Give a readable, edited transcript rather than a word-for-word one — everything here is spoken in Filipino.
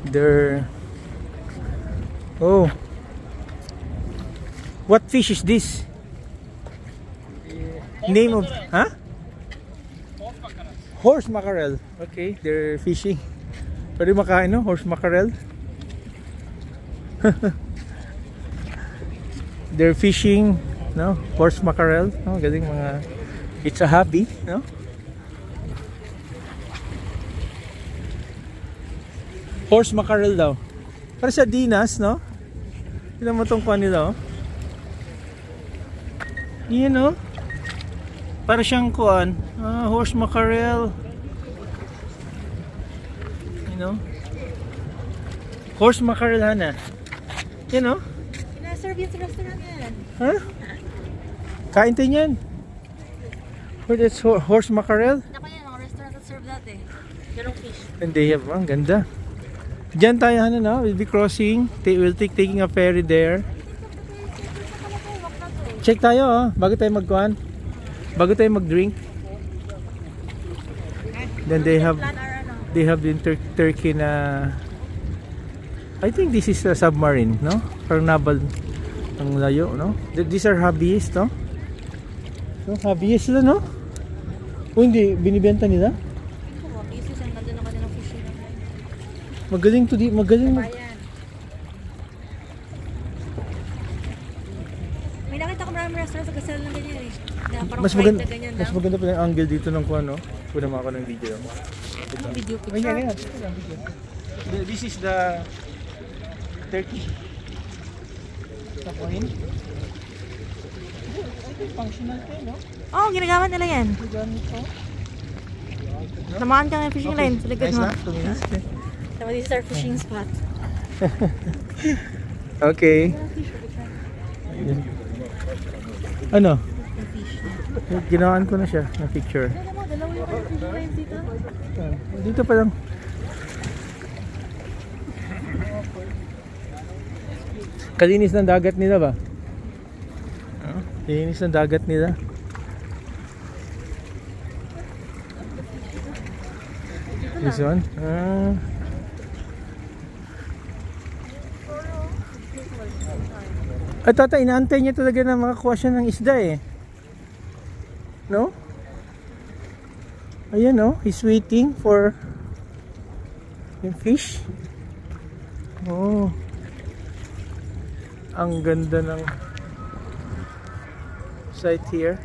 There. Oh. What fish is this? Name of, huh? Horse mackerel. Okay, they're fishing. Pwede makain, no? Horse mackerel. They're fishing, no? Horse mackerel. No, galing mga, it's a hobby, no? Horse mackerel daw. Para sa dinas, no? Tignan mo tong kuha nila, oh. Yan, no? Para siyang kuan, horse mackerel. You know? Horse mackerel, Hana. You know? Sinaserve yun sa restaurant yan. Huh? Kain tayo yan. That's horse mackerel. Ako yan, mga restaurant that serve that eh. Ganong fish. And they have, ang ganda. Diyan tayo, Hana, no? We'll be crossing. We'll taking a ferry there. Check tayo, oh. Bago tayo magkuhan. Bago tayo mag-drink. Then they have the Turkey na, I think this is a submarine, no? Parang nabal ang layo, no? These are hobbyists, no? So, hobbyists sila, no? O hindi, binibenta nila? Hobbyists, ang ganda ng kanilang fishing. Magaling to di, magaling. May nakita ko maraming restaurant sa kasal ng ganyan eh. Mas maganda, mas maganda pa yung angle dito ng kuha, no? Puna mo ako ng video. Anong video picture? Ayan. This is the Turkey. Tapuin. Functional tayo, no? Oo, ginagamit nila yan. Gamit ko. Namaan ka ng fishing line sa likod mo. Nice na, 2 minutes. So, this is our fishing spot. Okay. Ano? Ginawaan ko na siya na picture. Dalawa yung fishing lines dito. Dito pa lang. Kalinis ng dagat nila ba? Kalinis ng dagat nila. This one? At tata, inaantay niya talaga na makakuha siya ng isda eh. No? Ayan, no? He's waiting for yung fish. Oh. Ang ganda ng site here.